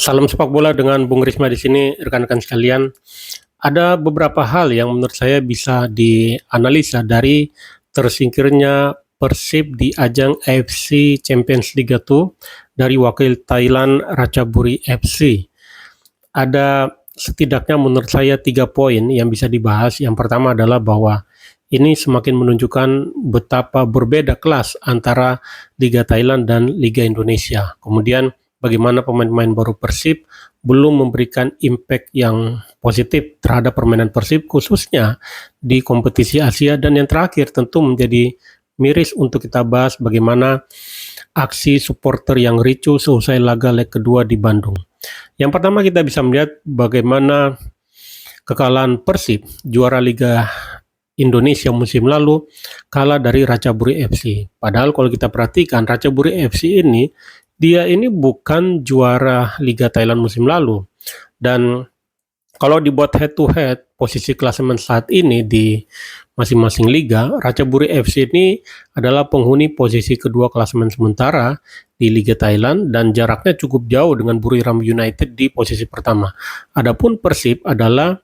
Salam sepak bola dengan Bung Risma di sini, rekan-rekan sekalian. Ada beberapa hal yang menurut saya bisa dianalisa dari tersingkirnya Persib di ajang AFC Champions League itu dari wakil Thailand Ratchaburi FC. Ada setidaknya menurut saya 3 poin yang bisa dibahas. Yang pertama adalah bahwa ini semakin menunjukkan betapa berbeda kelas antara Liga Thailand dan Liga Indonesia. Kemudian bagaimana pemain-pemain baru Persib belum memberikan impact yang positif terhadap permainan Persib khususnya di kompetisi Asia. Dan yang terakhir tentu menjadi miris untuk kita bahas bagaimana aksi supporter yang ricuh seusai laga leg kedua di Bandung. Yang pertama kita bisa melihat bagaimana kekalahan Persib juara Liga Indonesia musim lalu kalah dari Ratchaburi FC. Padahal kalau kita perhatikan Ratchaburi FC dia ini bukan juara Liga Thailand musim lalu. Dan kalau dibuat head to head posisi klasemen saat ini di masing-masing liga, Ratchaburi FC ini adalah penghuni posisi kedua klasemen sementara di Liga Thailand dan jaraknya cukup jauh dengan Buriram United di posisi pertama. Adapun Persib adalah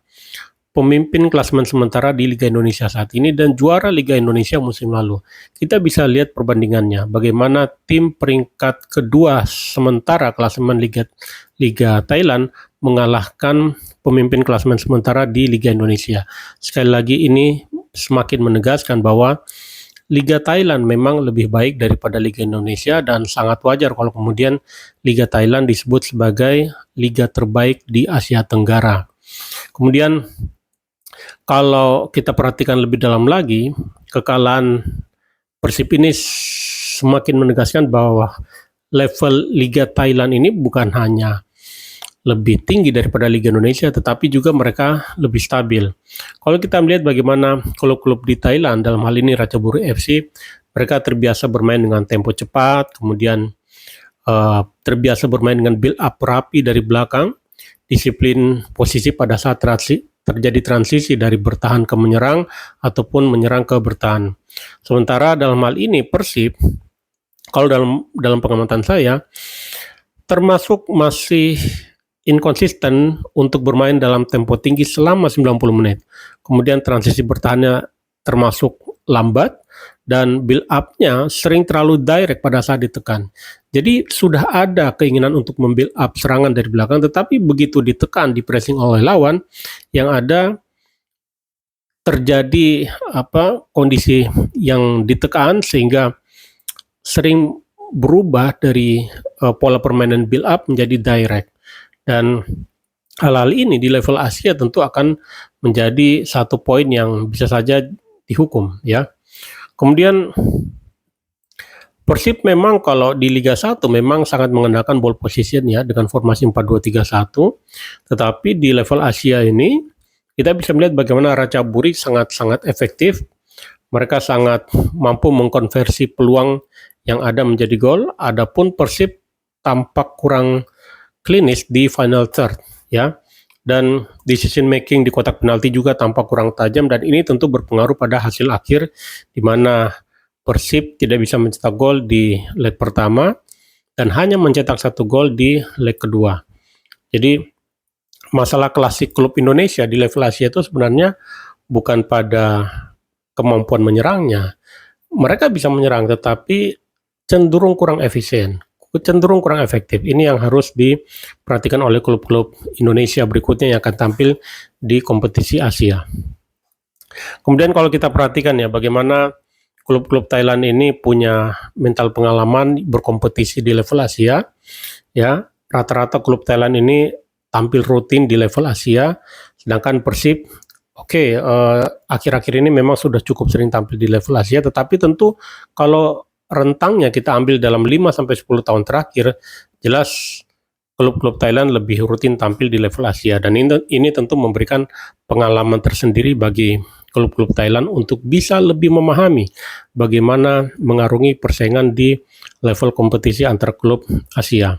pemimpin klasemen sementara di Liga Indonesia saat ini dan juara Liga Indonesia musim lalu. Kita bisa lihat perbandingannya, bagaimana tim peringkat kedua sementara klasemen Liga Thailand mengalahkan pemimpin klasemen sementara di Liga Indonesia. Sekali lagi ini semakin menegaskan bahwa Liga Thailand memang lebih baik daripada Liga Indonesia dan sangat wajar kalau kemudian Liga Thailand disebut sebagai liga terbaik di Asia Tenggara. Kemudian kalau kita perhatikan lebih dalam lagi, kekalahan Persib ini semakin menegaskan bahwa level Liga Thailand ini bukan hanya lebih tinggi daripada Liga Indonesia, tetapi juga mereka lebih stabil. Kalau kita melihat bagaimana klub-klub di Thailand, dalam hal ini Ratchaburi FC, mereka terbiasa bermain dengan tempo cepat, kemudian terbiasa bermain dengan build up rapi dari belakang, disiplin posisi pada saat terjadi transisi dari bertahan ke menyerang ataupun menyerang ke bertahan. Sementara dalam hal ini Persib, kalau dalam pengamatan saya, termasuk masih inkonsisten untuk bermain dalam tempo tinggi selama 90 menit. Kemudian transisi bertahannya termasuk lambat dan build up-nya sering terlalu direct pada saat ditekan. Jadi sudah ada keinginan untuk membuild up serangan dari belakang, tetapi begitu ditekan, di pressing oleh lawan, yang ada terjadi kondisi yang ditekan sehingga sering berubah dari pola permainan build up menjadi direct. Dan hal-hal ini di level Asia tentu akan menjadi satu poin yang bisa saja dihukum, ya. Kemudian Persib memang kalau di Liga 1 memang sangat mengandalkan ball position ya dengan formasi 4-2-3-1, tetapi di level Asia ini kita bisa melihat bagaimana Ratchaburi sangat-sangat efektif. Mereka sangat mampu mengkonversi peluang yang ada menjadi gol. Adapun Persib tampak kurang klinis di final third ya. Dan decision making di kotak penalti juga tampak kurang tajam, dan ini tentu berpengaruh pada hasil akhir di mana Persib tidak bisa mencetak gol di leg pertama dan hanya mencetak 1 gol di leg kedua. Jadi masalah klasik klub Indonesia di level Asia itu sebenarnya bukan pada kemampuan menyerangnya. Mereka bisa menyerang tetapi cenderung kurang efisien, cenderung kurang efektif. Ini yang harus diperhatikan oleh klub-klub Indonesia berikutnya yang akan tampil di kompetisi Asia. Kemudian kalau kita perhatikan ya bagaimana klub-klub Thailand ini punya mental pengalaman berkompetisi di level Asia, ya. Rata-rata klub Thailand ini tampil rutin di level Asia, sedangkan Persib, akhir-akhir ini memang sudah cukup sering tampil di level Asia, tetapi tentu kalau rentangnya kita ambil dalam 5-10 tahun terakhir, jelas klub-klub Thailand lebih rutin tampil di level Asia, dan ini tentu memberikan pengalaman tersendiri bagi klub-klub Thailand untuk bisa lebih memahami bagaimana mengarungi persaingan di level kompetisi antar klub Asia.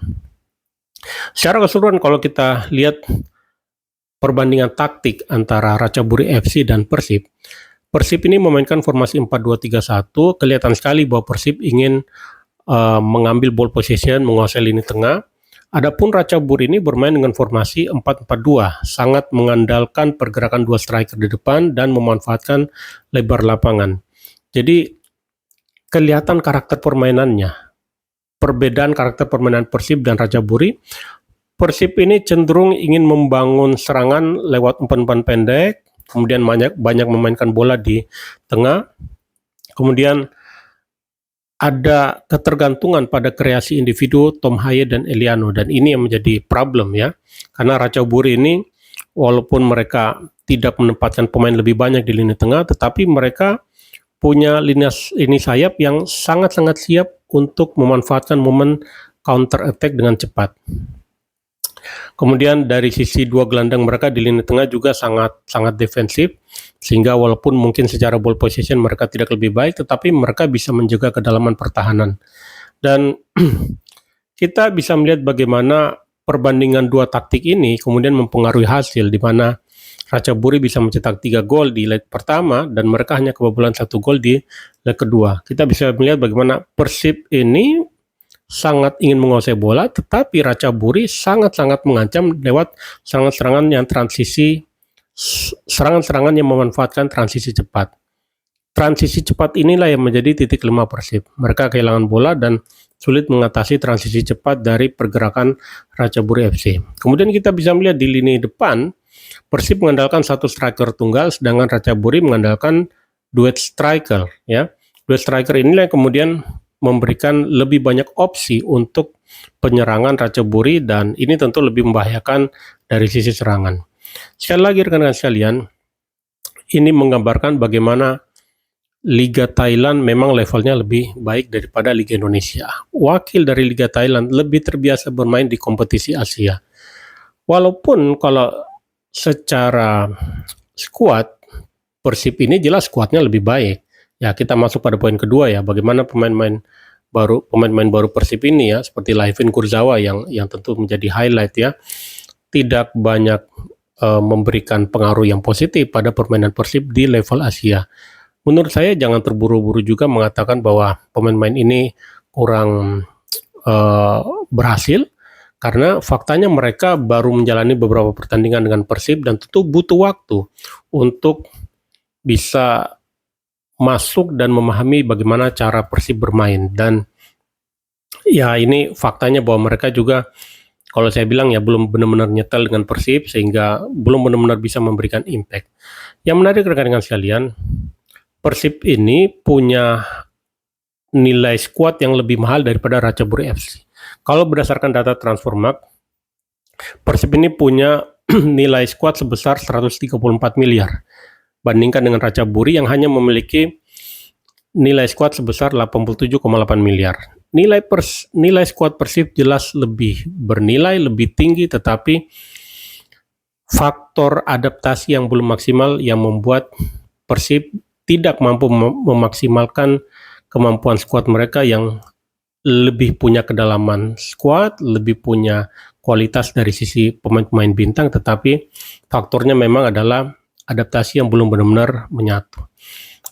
Secara keseluruhan kalau kita lihat perbandingan taktik antara Ratchaburi FC dan Persib, Persib ini memainkan formasi 4-2-3-1, kelihatan sekali bahwa Persib ingin mengambil ball position, menguasai lini tengah. Adapun Ratchaburi ini bermain dengan formasi 4-4-2, sangat mengandalkan pergerakan dua striker di depan dan memanfaatkan lebar lapangan. Jadi kelihatan karakter permainannya, perbedaan karakter permainan Persib dan Ratchaburi. Persib ini cenderung ingin membangun serangan lewat umpan-umpan pendek, kemudian banyak memainkan bola di tengah, kemudian ada ketergantungan pada kreasi individu Tom Haye dan Eliano, dan ini yang menjadi problem ya, karena Ratchaburi ini walaupun mereka tidak menempatkan pemain lebih banyak di lini tengah, tetapi mereka punya lini sayap yang sangat-sangat siap untuk memanfaatkan momen counter attack dengan cepat. Kemudian dari sisi dua gelandang mereka di lini tengah juga sangat defensif, sehingga walaupun mungkin secara ball possession mereka tidak lebih baik, tetapi mereka bisa menjaga kedalaman pertahanan. Dan kita bisa melihat bagaimana perbandingan dua taktik ini kemudian mempengaruhi hasil, di mana Ratchaburi bisa mencetak 3 gol di leg pertama dan mereka hanya kebobolan 1 gol di leg kedua. Kita bisa melihat bagaimana Persib ini sangat ingin menguasai bola, tetapi Ratchaburi sangat-sangat mengancam lewat serangan-serangan yang memanfaatkan transisi cepat. Transisi cepat inilah yang menjadi titik lemah Persib. Mereka kehilangan bola dan sulit mengatasi transisi cepat dari pergerakan Ratchaburi FC. Kemudian kita bisa melihat di lini depan, Persib mengandalkan satu striker tunggal, sedangkan Ratchaburi mengandalkan duet striker. Ya, duet striker inilah yang kemudian memberikan lebih banyak opsi untuk penyerangan Ratchaburi, dan ini tentu lebih membahayakan dari sisi serangan. Sekali lagi rekan-rekan sekalian, ini menggambarkan bagaimana Liga Thailand memang levelnya lebih baik daripada Liga Indonesia. Wakil dari Liga Thailand lebih terbiasa bermain di kompetisi Asia. Walaupun kalau secara skuad, Persib ini jelas skuadnya lebih baik. Ya, kita masuk pada poin kedua ya, bagaimana pemain-pemain baru Persib ini ya, seperti Laifin Kurzawa yang tentu menjadi highlight ya, tidak banyak memberikan pengaruh yang positif pada permainan Persib di level Asia. Menurut saya jangan terburu-buru juga mengatakan bahwa pemain-pemain ini kurang berhasil, karena faktanya mereka baru menjalani beberapa pertandingan dengan Persib dan tentu butuh waktu untuk bisa masuk dan memahami bagaimana cara Persib bermain. Dan ya ini faktanya bahwa mereka juga, kalau saya bilang ya, belum benar-benar nyetel dengan Persib, sehingga belum benar-benar bisa memberikan impact. Yang menarik rekan-rekan sekalian, Persib ini punya nilai skuad yang lebih mahal daripada Ratchaburi FC. Kalau berdasarkan data Transfermarkt, Persib ini punya nilai skuad sebesar 134 miliar. Bandingkan dengan Ratchaburi yang hanya memiliki nilai skuad sebesar 87,8 miliar. Nilai skuad Persib jelas lebih bernilai, lebih tinggi, tetapi faktor adaptasi yang belum maksimal yang membuat Persib tidak mampu memaksimalkan kemampuan skuad mereka yang lebih punya kedalaman skuad, lebih punya kualitas dari sisi pemain-pemain bintang, tetapi faktornya memang adalah adaptasi yang belum benar-benar menyatu.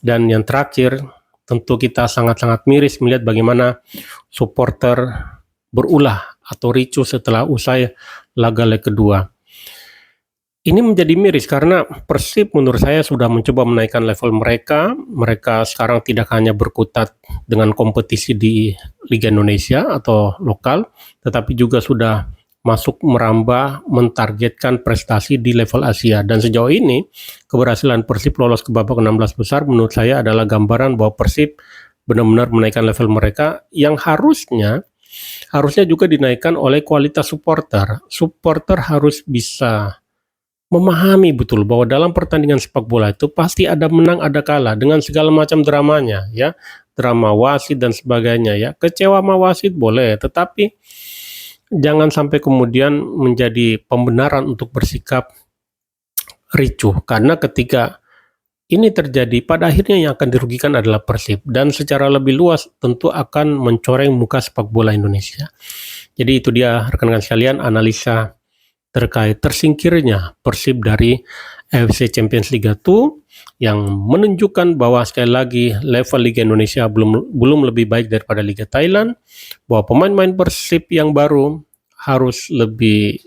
Dan yang terakhir, tentu kita sangat-sangat miris melihat bagaimana supporter berulah atau ricuh setelah usai laga leg kedua. Ini menjadi miris karena Persib menurut saya sudah mencoba menaikkan level mereka. Mereka sekarang tidak hanya berkutat dengan kompetisi di Liga Indonesia atau lokal, tetapi juga sudah masuk merambah mentargetkan prestasi di level Asia. Dan sejauh ini keberhasilan Persib lolos ke babak 16 besar menurut saya adalah gambaran bahwa Persib benar-benar menaikkan level mereka, yang harusnya juga dinaikkan oleh kualitas supporter. Supporter harus bisa memahami betul bahwa dalam pertandingan sepak bola itu pasti ada menang ada kalah dengan segala macam dramanya ya, drama wasit dan sebagainya ya. Kecewa sama wasit boleh, tetapi jangan sampai kemudian menjadi pembenaran untuk bersikap ricuh, karena ketika ini terjadi pada akhirnya yang akan dirugikan adalah Persib, dan secara lebih luas tentu akan mencoreng muka sepak bola Indonesia. Jadi itu dia rekan-rekan sekalian analisa terkait tersingkirnya Persib dari AFC Champions League 2 yang menunjukkan bahwa sekali lagi level Liga Indonesia belum lebih baik daripada Liga Thailand, bahwa pemain-pemain Persib yang baru harus lebih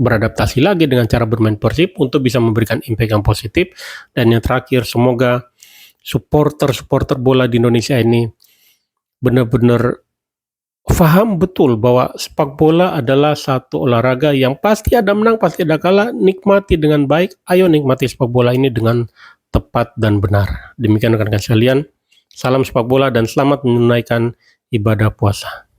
beradaptasi lagi dengan cara bermain Persib untuk bisa memberikan impact yang positif. Dan yang terakhir, semoga supporter bola di Indonesia ini benar-benar paham betul bahwa sepak bola adalah satu olahraga yang pasti ada menang, pasti ada kalah, nikmati dengan baik. Ayo nikmati sepak bola ini dengan tepat dan benar. Demikian rekan-rekan sekalian, salam sepak bola dan selamat menunaikan ibadah puasa.